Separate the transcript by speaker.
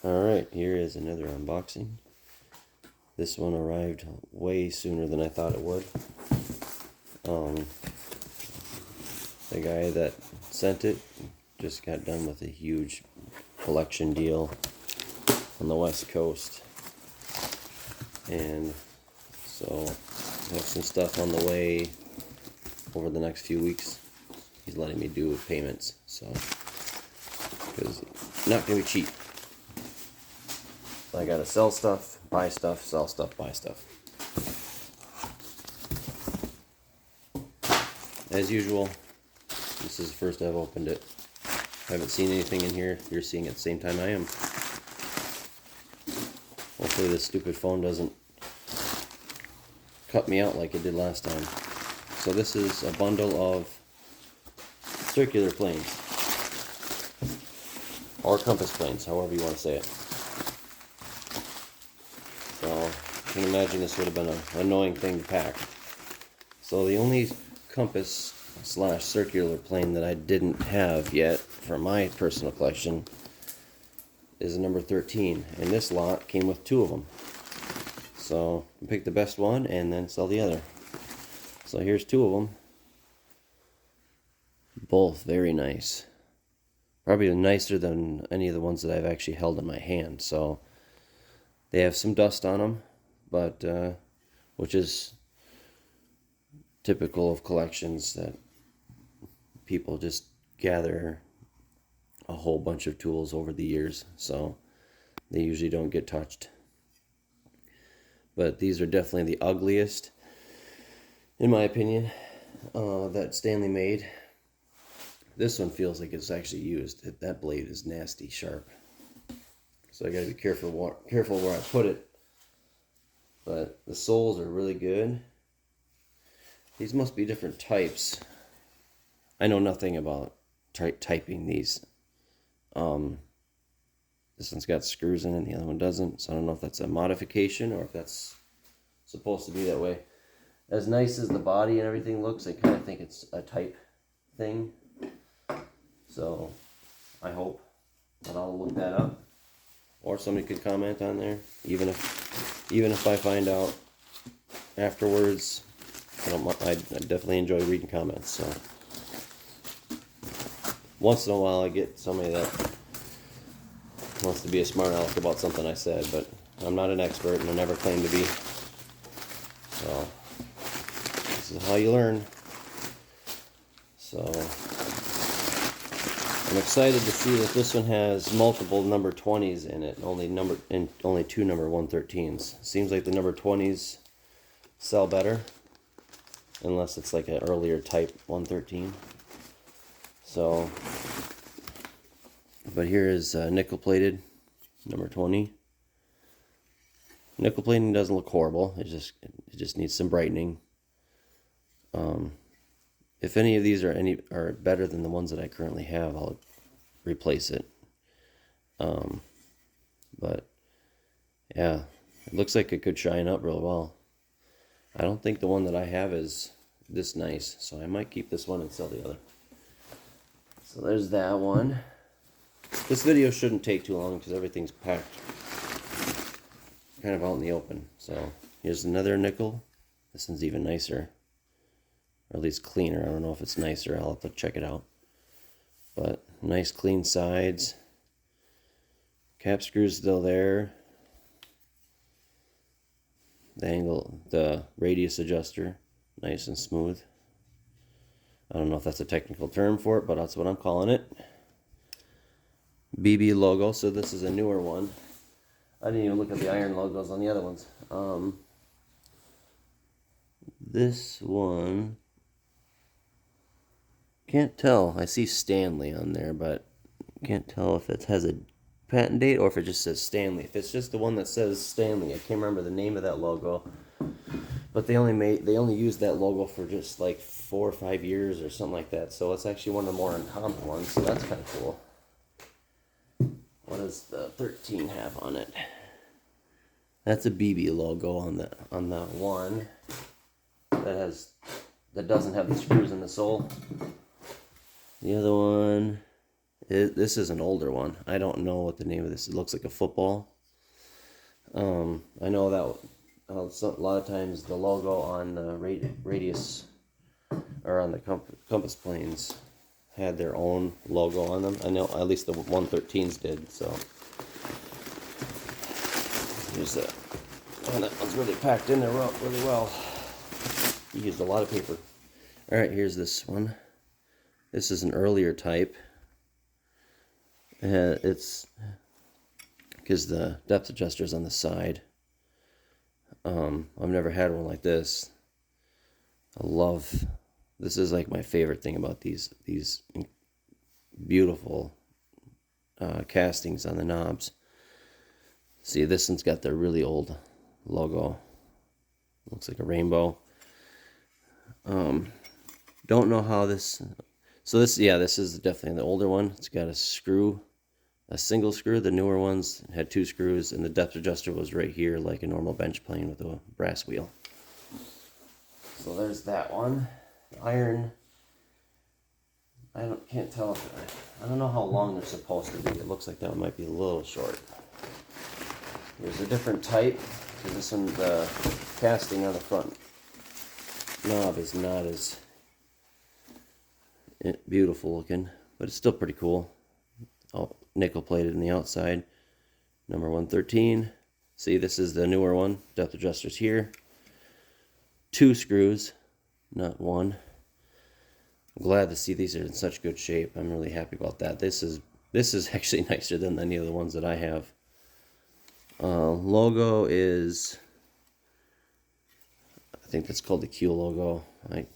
Speaker 1: Alright, here is another unboxing. This one arrived way sooner than I thought it would. The guy that sent it just got done with a huge collection deal on the West Coast. And so I have some stuff on the way over the next few weeks. He's letting me do payments, so because not gonna be cheap. I gotta sell stuff, buy stuff, sell stuff, buy stuff. As usual, this is the first I've opened it. Haven't seen anything in here. You're seeing it at the same time I am. Hopefully this stupid phone doesn't cut me out like it did last time. So this is a bundle of circular planes. Or compass planes, however you want to say it. So I can imagine this would have been an annoying thing to pack. So the only compass / circular plane that I didn't have yet for my personal collection is a number 13. And this lot came with 2 of them. So I pick the best one and then sell the other. So here's 2 of them. Both very nice. Probably nicer than any of the ones that I've actually held in my hand. So they have some dust on them, but which is typical of collections, that people just gather a whole bunch of tools over the years, so they usually don't get touched. But these are definitely the ugliest, in my opinion, that Stanley made. This one feels like it's actually used. That blade is nasty sharp. So I gotta be careful where I put it. But the soles are really good. These must be different types. I know nothing about typing these. This one's got screws in it and the other one doesn't. So I don't know if that's a modification or if that's supposed to be that way. As nice as the body and everything looks, I kind of think it's a type thing. So I hope that I'll look that up, or somebody could comment on there. Even if I find out afterwards, I definitely enjoy reading comments. So once in a while, I get somebody that wants to be a smart aleck about something I said, but I'm not an expert and I never claim to be. So this is how you learn. So I'm excited to see that this one has multiple number 20s in it, only 2 number 113s. Seems like the number 20s sell better, unless it's like an earlier type 113. So, but here is nickel plated number 20. Nickel plating doesn't look horrible. It just needs some brightening. If any of these are better than the ones that I currently have, I'll replace it. But yeah, it looks like it could shine up real well. I don't think the one that I have is this nice, so I might keep this one and sell the other. So there's that one. This video shouldn't take too long because everything's packed kind of out in the open. So here's another nickel. This one's even nicer. Or at least cleaner. I don't know if it's nicer. I'll have to check it out. But nice clean sides. Cap screw's still there. The radius adjuster, nice and smooth. I don't know if that's a technical term for it, but that's what I'm calling it. BB logo, so this is a newer one. I didn't even look at the iron logos on the other ones. This one, can't tell. I see Stanley on there, but can't tell if it has a patent date or if it just says Stanley. If it's just the one that says Stanley, I can't remember the name of that logo. But they only used that logo for just like 4 or 5 years or something like that. So it's actually one of the more uncommon ones. So that's kind of cool. What does the 13 have on it? That's a BB logo on the one that doesn't have the screws in the sole. The other one This is an older one. I don't know what the name of this. It looks like a football. I know that a lot of times the logo on the radius or on the compass planes had their own logo on them. I know at least the 113s did. So here's that. And that one's really packed in there really well. You used a lot of paper. All right, here's this one. This is an earlier type. It's because the depth adjuster's on the side. I've never had one like this. This is like my favorite thing about these beautiful castings on the knobs. See, this one's got the really old logo. Looks like a rainbow. Don't know how this. So this is definitely the older one. It's got a single screw. The newer ones had 2 screws, and the depth adjuster was right here, like a normal bench plane with a brass wheel. So there's that one. Iron. Can't tell I don't know how long they're supposed to be. It looks like that one might be a little short. Here's a different type. So this one, the casting on the front knob is not as beautiful looking, but it's still pretty cool. Oh, nickel plated in the outside. Number 113. See, this is the newer one. Depth adjuster's here. 2 screws, not 1. I'm glad to see these are in such good shape. I'm really happy about that. This is actually nicer than any of the ones that I have. Logo is, I think that's called the Q logo. I